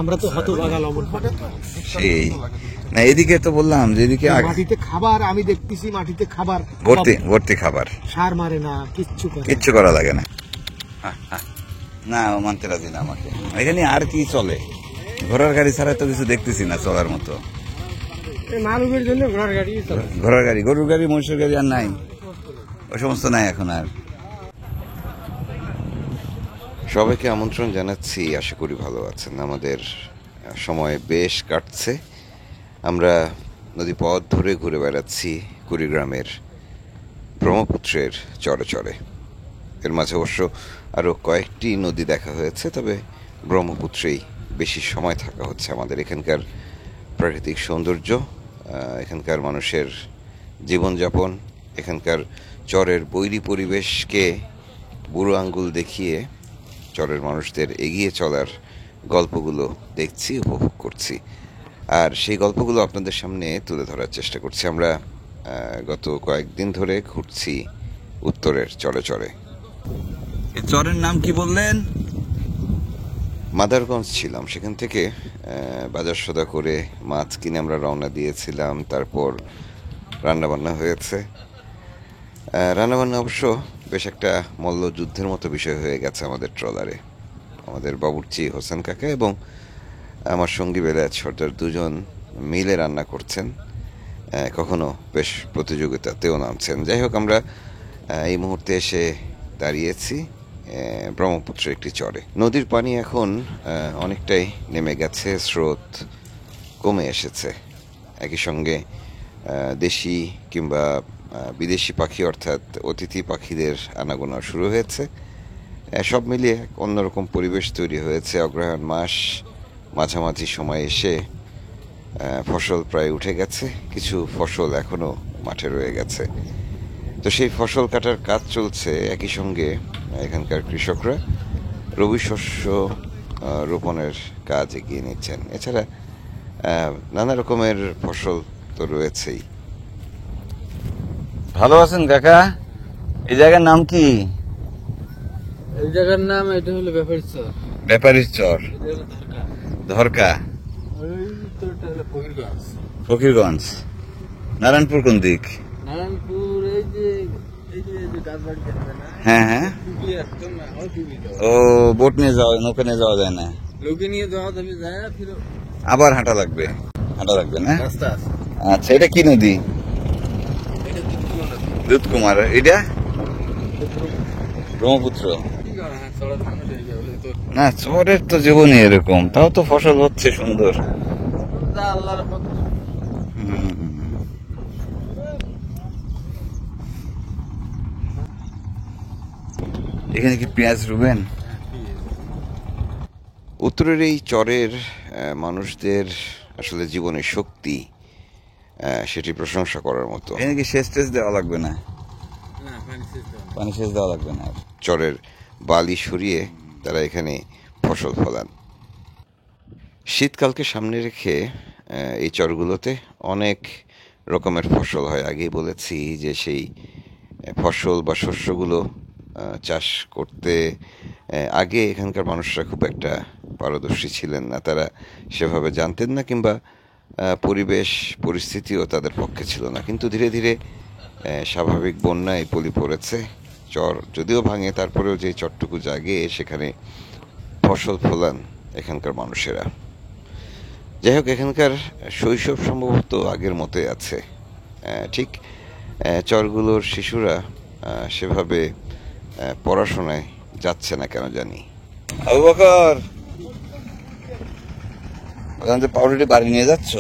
আমরা তো হতভাগা লবণ পাটে। সেই না, এদিকে তো বললাম যে এদিকে মাটিতে খাবার, আমি দেখতেছি মাটিতে খাবার ভর্তি ভর্তি খাবার, সার মারে না, কিচ্ছু করা লাগে না। না, ও মানতে রাজি না আমাকে। এখানে আর কি চলে? ঘোড়ার গাড়ি ছাড়া তো কিছু দেখতেছি না চলার মতো। মানুষের জন্য ঘোড়ার গাড়ি, ঘোড়ার গাড়ি, গরুর গাড়ি, মহিষের গাড়ি আর নাই, ওই সমস্ত নাই এখন আর। সবাইকে আমন্ত্রণ জানাচ্ছি, আশা করি ভালো আছেন। আমাদের সময় বেশ কাটছে, আমরা নদী পথ ধরে ঘুরে বেড়াচ্ছি কুড়িগ্রামের ব্রহ্মপুত্রের চরে চরে। এর মাঝে অবশ্য আরও কয়েকটি নদী দেখা হয়েছে, তবে ব্রহ্মপুত্রেই বেশি সময় থাকা হচ্ছে আমাদের। এখানকার প্রাকৃতিক সৌন্দর্য, এখানকার মানুষের জীবনযাপন, এখানকার চরের বৈরী পরিবেশকে বুড়ো আঙ্গুল দেখিয়ে চরের মানুষদের এগিয়ে চলার গল্পগুলো দেখছি, উপভোগ করছি, আর সেই গল্পগুলো আপনাদের সামনে তুলে ধরার চেষ্টা করছি। আমরা গত কয়েকদিন ধরে ঘুরছি উত্তরের চরে চরে। চরের নাম কি বললেন? মাদারগঞ্জ ছিলাম, সেখান থেকে বাজার সদা করে মাছ কিনে আমরা রওনা দিয়েছিলাম। তারপর রান্নাবান্না হয়েছে। রান্নাবান্না অবশ্য বেশ একটা মল্লযুদ্ধের মতো বিষয় হয়ে গেছে আমাদের ট্রলারে। আমাদের বাবুর্চি হোসেন কাকা এবং আমার সঙ্গী বেলায়েত সর্দার দুজন মিলে রান্না করছেন, কখনো বেশ প্রতিযোগিতাতেও নামছেন। যাই হোক, আমরা এই মুহূর্তে এসে দাঁড়িয়েছি ব্রহ্মপুত্রের একটি চরে। নদীর পানি এখন অনেকটাই নেমে গেছে, স্রোত কমে এসেছে। একই সঙ্গে দেশি কিংবা বিদেশি পাখি অর্থাৎ অতিথি পাখিদের আনাগোনা শুরু হয়েছে। সব মিলিয়ে অন্যরকম পরিবেশ তৈরি হয়েছে। অগ্রহায়ণ মাস মাঝামাঝি সময় এসে ফসল প্রায় উঠে গেছে, কিছু ফসল এখনো মাঠে রয়ে গেছে। তো সেই ফসল কাটার কাজ চলছে। একই সঙ্গে এখানকার কৃষকরা রবি শস্য রোপণের কাজ এগিয়ে নিচ্ছেন। এছাড়া নানা রকমের ফসল তো রয়েছেই। ভালো আছেন কাকা? এই জায়গার নাম কি? এই জায়গার নাম এটা হলো ব্যাপারীর চর। ব্যাপারীর চর, ধরকা। ফকিরগঞ্জ। নারায়ণপুর কোন দিক? নারায়ণপুর এই যে হ্যাঁ হ্যাঁ। ও, বোট নিয়ে যাওয়া, নৌকা নিয়ে যাওয়া যায় না, লোকে নিয়ে যাওয়া যাবে, যায় না, ফিরে আবার হাঁটা লাগবে না? রাস্তা আছে। আচ্ছা, এটা কি নদী? দুধকুমার। এটা ব্রহ্মপুত্র না? চরের তো জীবনই এরকম, তাও তো ফসল হচ্ছে সুন্দর। এখানে কি পেঁয়াজ রুবেন? উত্তরের এই চরের মানুষদের আসলে জীবনের শক্তি, সেটি প্রশংসা করার মতো। এখানে কি সেচ টেচ দেওয়া লাগবে না? পানি সেচ দেওয়া লাগবে না। চরের বালি সরিয়ে তারা এখানে ফসল ফলান। শীতকালকে সামনে রেখে এই চরগুলোতে অনেক রকমের ফসল হয়। আগেই বলেছি যে সেই ফসল বা শস্যগুলো চাষ করতে আগে এখানকার মানুষরা খুব একটা পারদর্শী ছিলেন না, তারা সেভাবে জানতেন না, কিংবা পরিবেশ পরিস্থিতিও তাদের পক্ষে ছিল না। কিন্তু ধীরে ধীরে স্বাভাবিক বন্যায় পলি পড়েছে, চর যদিও ভাঙে, তারপরেও যে চরটুকু জাগে সেখানে ফসল ফলান এখানকার মানুষেরা। যাই হোক, এখানকার শৈশব সম্ভবত আগের মতোই আছে। ঠিক চরগুলোর শিশুরা সেভাবে পড়াশোনায় যাচ্ছে না কেন জানি। আবু বকর, ওখান থেকে পাউরুটি বাড়ি নিয়ে যাচ্ছ?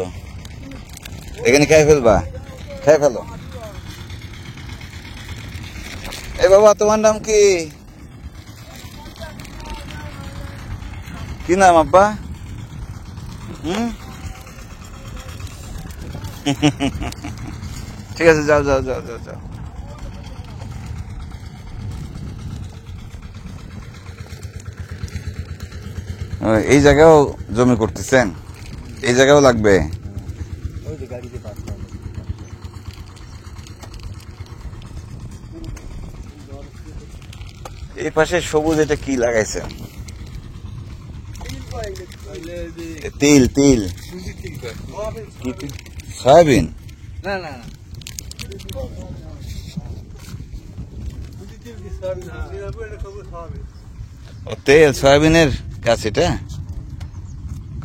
এখানে খেয়ে ফেলবা? খেয়ে ফেলো। এ বাবা, তোমার নাম কি? কি নাম আব্বা? ঠিক আছে, যাও যাও যাও যাও যাও। এই জায়গাও জমি করতেছেন? এই জায়গাও লাগবে? এই পাশে সবুজ, এটা কি লাগাইছেন? তিল তিল সয়াবিন না না না ও তেল সয়াবিনের গাছ এটা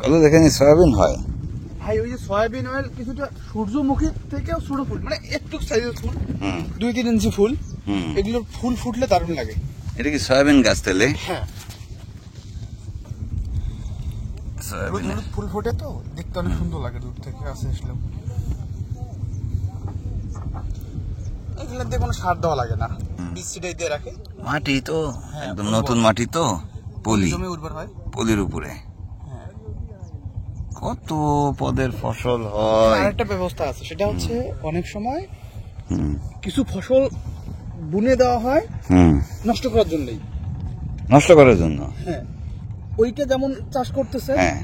কত দেখেনি সয়াবিন হয় ভাই ওই যে সয়াবিন অয়েল কিছুটা সূর্যমুখী থেকেও ছোট ফুল মানে একটু সাইজের ফুল, হুম 2-3 ইঞ্চি ফুল, হুম এগুলোর ফুল ফুটলে দারুণ লাগে। এটা কি সয়াবিন গাছ তেলে হ্যাঁ সয়াবিন ফুল ফোটে তো দেখতে অনেক সুন্দর লাগে দূর থেকে কাছে আসলে। এগুলোতে কোনো সার দেওয়া লাগে না, বীজ ছিটাই দিয়ে রাখে, মাটি তো হ্যাঁ, একদম উর্বর। নতুন মাটি তো পলি জমি উর্বর হয়। পলির উপরে হ্যাঁ কত পদের ফসল হয় আরেকটা ব্যবস্থা আছে, সেটা হচ্ছে অনেক সময় হুম কিছু ফসল বুনে দেওয়া হয় হুম নষ্ট করার জন্যই। নষ্ট করার জন্য হ্যাঁ ওইটা যেমন চাষ করতেছে, হ্যাঁ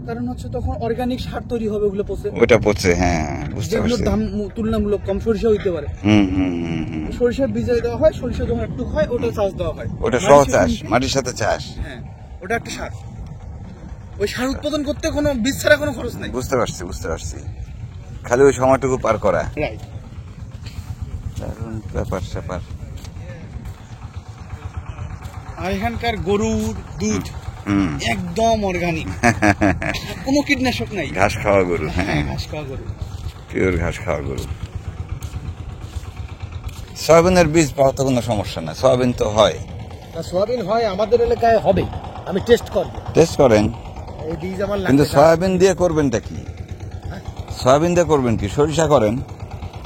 কারণ হচ্ছে তখন অর্গানিক সার তৈরি হবে, ওগুলো পচে, ওটা পচে হ্যাঁ বুঝতে যেগুলোর পারছি দাম তুলনামূলক কম, সরিষা হইতে পারে। হুম হুম হুম হুম সরিষার বীজে দেওয়া হয়, সরিষা যখন একটু হয় ওটা চাষ দেওয়া হয়, ওটা মাটির সহ সাথে চাষ মিশে- মাটির সাথে চাষ হ্যাঁ ওটা একটা সার। ওই সার উৎপাদন করতে কোনো বীজ ছাড়া কোনো খরচ নাই। বুঝতে পারছি খালি ওই সময়টুকু পার করা রাইট। দারুণ ব্যাপার স্যাপার আর এখানকার গরুর দুধ হুম একদম অর্গানিক, কোনো কীটনাশক নাই। ঘাস খাওয়া গরু হ্যাঁ হ্যাঁ ঘাস খাওয়া গরু। পিওর ঘাস খাওয়া গরু সয়াবিনের বীজ পাওয়া তো কোনো সমস্যা না সয়াবিন তো হয় সোয়াবিন হয় আমাদের এলাকায়, হবে, আমি টেস্ট করব। টেস্ট করেন এই বীজ আমার কিন্তু লাগবে না। সয়াবিন দিয়ে করবেনটা কি সয়াবিন দিয়ে করবেন কি সরিষা করেন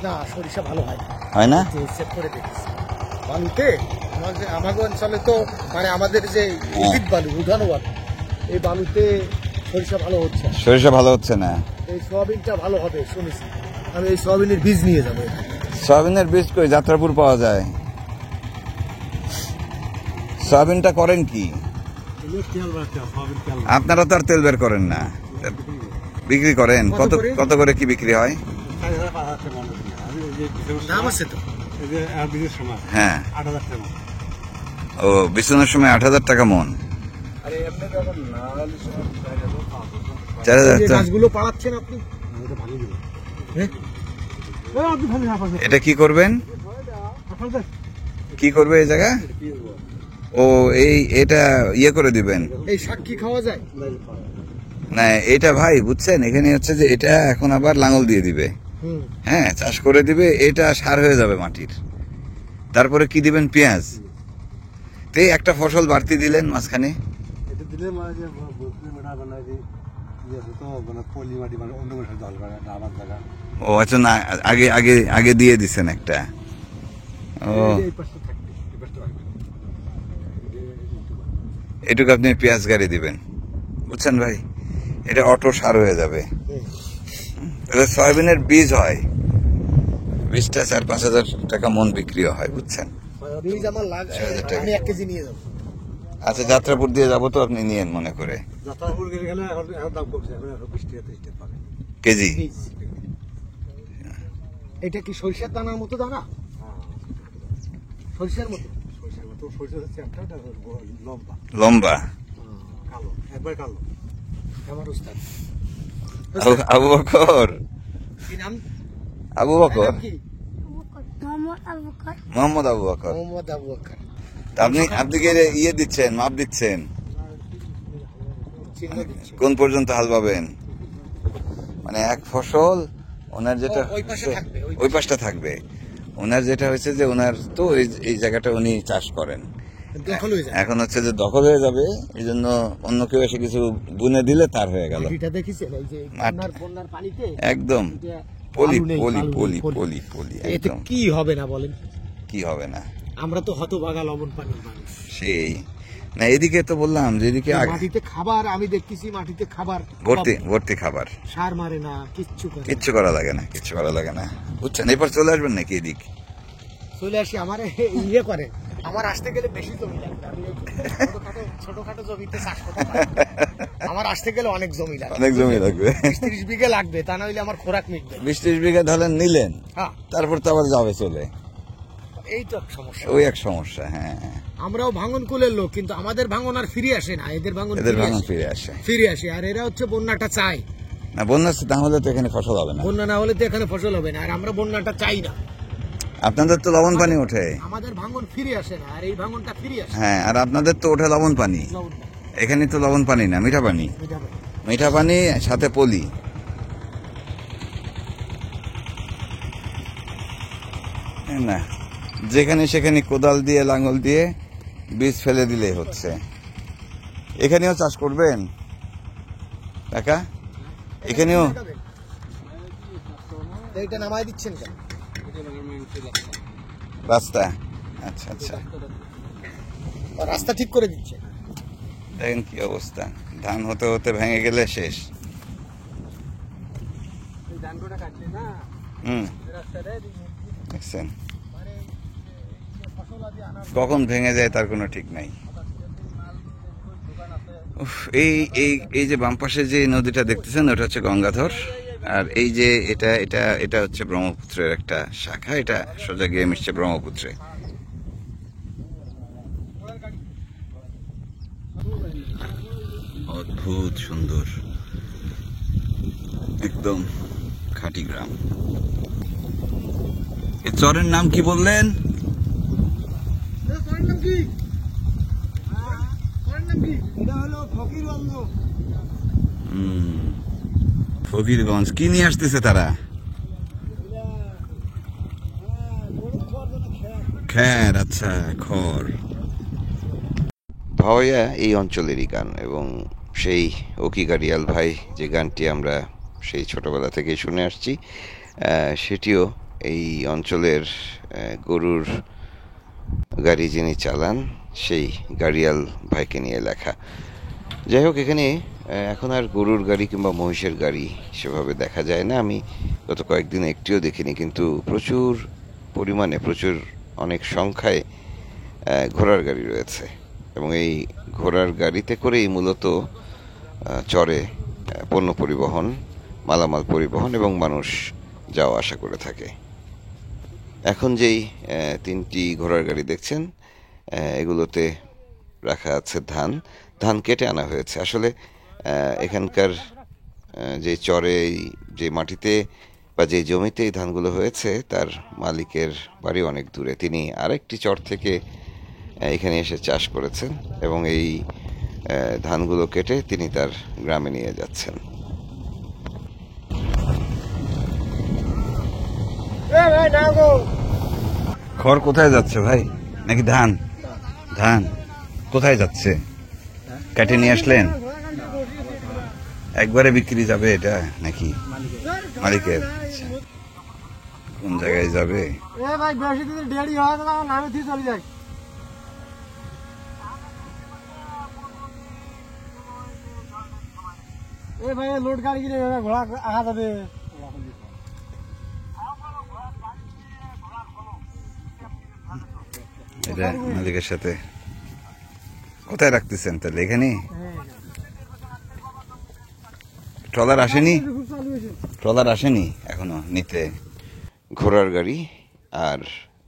না সরিষা ভালো হয় না, হয় না চেক করে দেখেছি বালুতে। আমাদের অঞ্চলে তো মানে আমাদের যে উচিত বালু, উঠানো বালু, এই বালুতে সরিষা ভালো হচ্ছে না। সরিষা ভালো হচ্ছে না এই সোয়াবিনটা ভালো হবে শুনেছি, আমি এই সোয়াবিনের বীজ নিয়ে যাবো। সয়াবিনের বীজ কই যাত্রাপুর পাওয়া যায় সয়াবিনটা করেন কি আপনারা তো আর তেল বের করেন না বিক্রি করেন কত কত করে কি বিক্রি হয় দাম আছে তো, হ্যাঁ ও বিছানোর সময় 8,000 টাকা মন 4,000 তো গাছগুলো পাড়াচ্ছেন আপনি, হ্যাঁ? এটা কি করবেন কি করবে এই জায়গা ও এটা ইয়ে করে দিবেন এই শাক কি খাওয়া যায়? না এটা ভাই বুঝছেন এখানে হচ্ছে যে এটা এখন আবার লাঙল দিয়ে দিবে হ্যাঁ চাষ করে দিবে এটা সার হয়ে যাবে মাটির তারপরে কি দিবেন পেঁয়াজ তো এই একটা ফসল বাড়তি দিলেন মাঝখানে ও আচ্ছা না আগে আগে আগে দিয়ে দিছেন একটা ও এটুকু আপনি পেঁয়াজ গাড়ি দিবেন বুঝছেন ভাই এটা অটো সার হয়ে যাবে তাহলে সয়াবিনের বীজ হয় বীজটা 4-5 হাজার টাকা মন বিক্রিও হয় বুঝছেন বীজ আমার লাগে, 6,000 টাকা। আমি 1 কেজি নিয়ে যাবো। আচ্ছা যাত্রাপুর দিয়ে যাবো তো আপনি নিয়েন মনে করে কেজি বীজ এটা কি সরিষার দানার মতো দানা? সরিষার মতো লম্বা আমার উস্তাদ। আবু বকর কি নাম? আবু বকর নাম কি? মোহাম্মদ আবু বকর মোহাম্মদ আবু বকর। আপনি আপনি কি ইয়ে দিচ্ছেন মাপ দিচ্ছেন চিহ্ন দিচ্ছি। কোন পর্যন্ত হাল পাবেন মানে এক ফসল ওনার যেটা ওই পাশে থাকবে, ওই ওই পাশটা থাকবে ওনার যেটা হয়েছে যে ওনার তো এই জায়গাটা উনি চাষ করেন দখল হয়ে যায়। এখন হচ্ছে যে দখল হয়ে যাবে এই জন্য অন্য কেউ এসে কিছু বুনে দিলে তার হয়ে গেল মাটিটা দেখিছেন এই যে মাটি- বন্যার পানিতে একদম এটা পলি বালু নেই, পলি বালু নেই, পলি পলি। পলি পলি এতে একদম কি হবে না বলেন? কি হবে না আমরা তো হতভাগা লবণ পানি মানুষ। সেই না এদিকে তো বললাম যে এদিকে মাটিতে খাবার আমি দেখতেছি, মাটিতে খাবার ভর্তি ভর্তি খাবার সার মারে না, কিচ্ছু করে না। কিচ্ছু করা লাগে না কিচ্ছু করা লাগে না বুঝছেন এরপর চলে আসবেন নাকি এদিক চলে আসি আমার ইয়ে করে, আমার আসতে গেলে বেশি জমি লাগবে, আমি এই ছোটখাটো জমিতে চাষ করতে পারি না। আমার আসতে গেলে অনেক জমি লাগবে, অনেক জমি লাগবে 30 বিঘা লাগবে, তা না হইলে আমার খোরাক মিটবে না। 20-30 বিঘা ধরেন নিলেন হ্যাঁ তারপর তো আবার যাবে চলে এই তো এক সমস্যা। ওই এক সমস্যা। হ্যাঁ, আমরাও ভাঙন কুলের লোক, কিন্তু আমাদের ভাঙন আর ফিরে আসে না, এদের ভাঙন এদের ভাঙন ফিরে আসে। আর এরা হচ্ছে বন্যাটা চায় না। বন্যা না হলে তো এখানে ফসল হবে না। বন্যা না হলে তো এখানে ফসল হবে না, আর আমরা বন্যাটা চাই না। আপনাদের তো লবণ পানি ওঠে। আমাদের ভাঙন ফিরে আসে না, আর এই ভাঙনটা ফিরে আসে। হ্যাঁ, আর আপনাদের তো ওঠে লবণ পানি। লবণ না, এখানে তো লবণ পানি না, মিঠা পানি। এটা হবে। মিঠা পানি সাথে পলি। না, যেখানে সেখানে কোদাল দিয়ে লাঙল দিয়ে বীজ ফেলে দিলেই হচ্ছে। এখানেও চাষ করবেন কাকা? এখানেও তো এইটা নামাই দিচ্ছেন কেন? রাস্তা? আচ্ছা আচ্ছা, আর রাস্তা ঠিক করে দিচ্ছে। দেখেন কি অবস্থা, ধান হতে হতে ভেঙে গেলে শেষ। দেখছেন কখন ভেঙে যায় তার কোনো ঠিক নাই। উফ, এই এই এই যে বাম পাশে যে নদীটা দেখতেছেন ওটা হচ্ছে গঙ্গাধর, আর এই যে এটা এটা এটা হচ্ছে ব্রহ্মপুত্রের একটা শাখা। এটা সোজা গিয়ে মিশছে ব্রহ্মপুত্রে। অদ্ভুত সুন্দর, একদম খাঁটি গ্রাম। এই চরের নাম কি বললেন? ফকিরগঞ্জ। কি নিয়ে আসতেছে তারা? খ্যার। আচ্ছা, খড়। ভাওয়াইয়া এই অঞ্চলেরই গান, এবং সেই ওকি গাড়িয়াল ভাই যে গানটি আমরা সেই ছোটবেলা থেকেই শুনে আসছি, সেটিও এই অঞ্চলের গরুর গাড়ি যিনি চালান সেই গাড়িয়াল ভাইকে নিয়ে লেখা। যাই হোক, এখানে এখন আর গরুর গাড়ি কিংবা মহিষের গাড়ি সেভাবে দেখা যায় না। আমি গত কয়েকদিন একটিও দেখিনি, কিন্তু প্রচুর পরিমাণে, অনেক সংখ্যায় ঘোড়ার গাড়ি রয়েছে, এবং এই ঘোড়ার গাড়িতে করেই মূলত চরে পণ্য পরিবহন, মালামাল পরিবহন এবং মানুষ যাওয়া আসা করে থাকে। এখন যেই 3টি ঘোড়ার গাড়ি দেখছেন, এগুলোতে রাখা আছে ধান কেটে আনা হয়েছে। আসলে এখানকার যে চরে, যে মাটিতে বা যে জমিতে এই ধানগুলো হয়েছে, তার মালিকের বাড়ি অনেক দূরে। তিনি আরেকটি চর থেকে এখানে এসে চাষ করেছেন, এবং এই ধানগুলো কেটে তিনি তার গ্রামে নিয়ে যাচ্ছেন। খড় কোথায় যাচ্ছে ভাই? নাকি ধান? ধান কোথায় যাচ্ছে? কেটে নিয়ে আসলেন? একবারে বিক্রি যাবে এটা নাকি মালিকের? আচ্ছা, কোন জায়গায় যাবে? ভাই বেশি দিন দেরি হয় না, নামে দিয়ে চলে যায়। ভাই লোড গাড়ি কিনে ঘোড়া আগা যাবে। এটা মালিকের সাথে কোথায় রাখতেছেন তাহলে? এখানে ট্রলার আসেনি? ট্রলার আসেনি এখনো নিতে? ঘোড়ার গাড়ি আর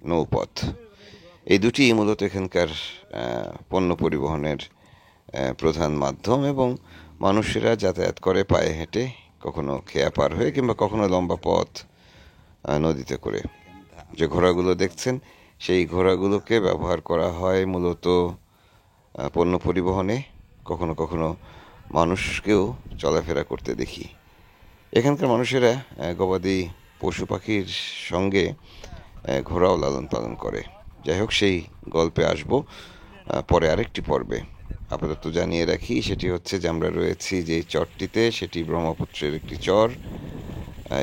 নৌপথ, এই দুটি মূলত এখানকার পণ্য পরিবহনের প্রধান মাধ্যম, এবং মানুষেরা যাতায়াত করে পায়ে হেঁটে, কখনো খেয়া পার হয়ে কিংবা কখনো লম্বা পথ নদীতে করে। যে ঘোড়াগুলো দেখছেন, সেই ঘোড়াগুলোকে ব্যবহার করা হয় মূলত পণ্য পরিবহনে। কখনো কখনো মানুষকেও চলাফেরা করতে দেখি। এখানকার মানুষেরা গবাদি পশু পাখির সঙ্গে ঘোড়াও লালন পালন করে। যাই হোক, সেই গল্পে আসব পরে আরেকটি পর্বে। আপাতত জানিয়ে রাখি, সেটি হচ্ছে যে আমরা রয়েছি যে চরটিতে, সেটি ব্রহ্মপুত্রের একটি চর।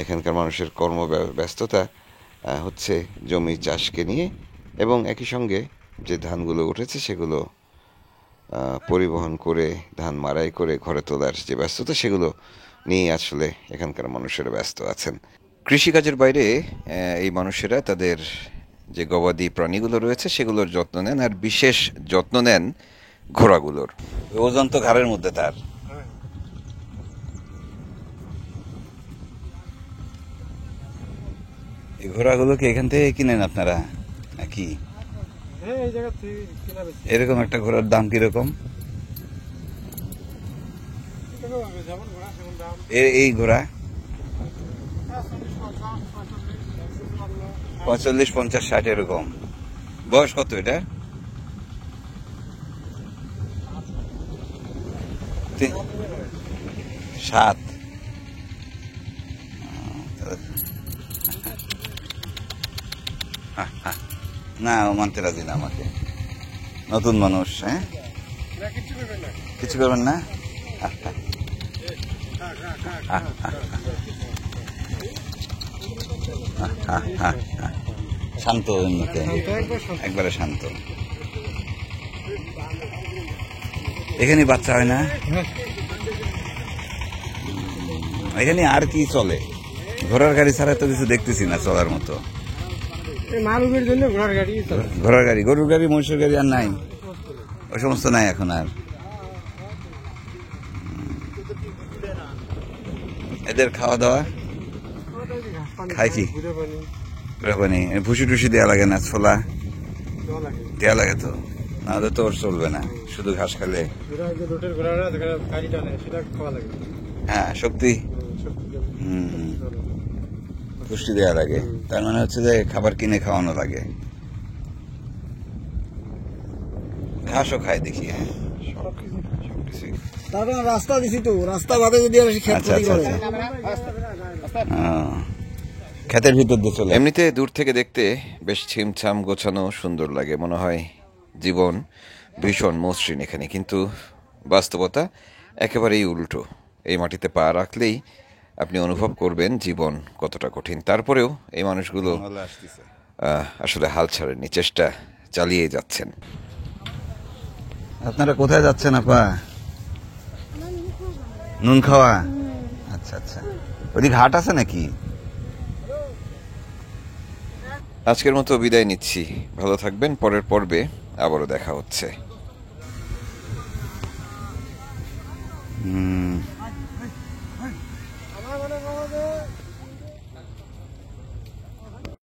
এখানকার মানুষের কর্মব্যস্ততা হচ্ছে জমি চাষকে নিয়ে, এবং একই সঙ্গে যে ধানগুলো উঠেছে সেগুলো পরিবহন করে, ধান মাড়াই করে ঘরে তোলার যে ব্যস্ততা, সেগুলো নিয়ে আসলে এখানকার মানুষেরা ব্যস্ত আছেন। কৃষিকাজের বাইরে এই মানুষেরা তাদের যে গবাদি প্রাণীগুলো রয়েছে সেগুলোর যত্ন নেন, আর বিশেষ যত্ন নেন ঘোড়াগুলোর। ওজন তো ঘাড়ের মধ্যে তার। এই ঘোড়াগুলো কি এখান থেকে কিনেন আপনারা নাকি? নাকি? হ্যাঁ এই জায়গা থেকে কিনা বেশি এরকম একটা ঘোড়ার দাম কিরকম? যেমন ঘোড়া সেমন দাম। এই ঘোড়া 45, 50, 60 এরকম। বয়স কত এটা? 7। না, ও মানতে রাজি না আমাকে। নতুন মানুষ, হ্যাঁ, কিছু করবেন না। শান্ত এমনিতে, একবারে শান্ত। এখানে বাচ্চা হয় না? এখানে আর কি চলে? ঘোড়ার গাড়ি ছাড়া তো কিছু দেখতেছি না চলার মতো। মারুবের জন্য ঘোড়ার গাড়ি ঘোড়ার গাড়ি, গরুর গাড়ি, মহিষের গাড়ি আর নাই, ওই সমস্ত নাই এখন আর। এদের খাওয়া দাওয়া খাই কি? পানি, ভুসি টুসি দেওয়া লাগে না? ছোলা দেওয়া লাগে তো, নাহলে তো ওর চলবে না, শুধু ঘাস খেলে। হ্যাঁ, শক্তি, পুষ্টি দেওয়া লাগে। তার মানে হচ্ছে যে খাবার কিনে খাওয়ানো লাগে। ঘাসও খায় দেখি, হ্যাঁ, সবকিছু। তারপর রাস্তা দিছি তো, রাস্তা বাদে যদি আর খেত আচ্ছা, ক্ষতি আচ্ছা, করে। ক্ষেতের ভিতর দিয়ে চলে। এমনিতে দূর থেকে দেখতে বেশ ছিমছাম গোছানো সুন্দর লাগে, মনে হয় জীবন ভীষণ মসৃণ এখানে, কিন্তু বাস্তবতা একেবারেই উল্টো। এই মাটিতে পা রাখলেই আপনি অনুভব করবেন জীবন কতটা কঠিন। তারপরেও এই মানুষগুলো আসলে হাল ছাড়েননি, চেষ্টা চালিয়ে যাচ্ছেন। আপনারা কোথায় যাচ্ছেন আপা? নুন খাওয়া? আচ্ছা আচ্ছা, ওদিকে হাট আছে নাকি? আজকের মতো বিদায় নিচ্ছি, ভালো থাকবেন। পরের পর্বে আবারও দেখা হচ্ছে।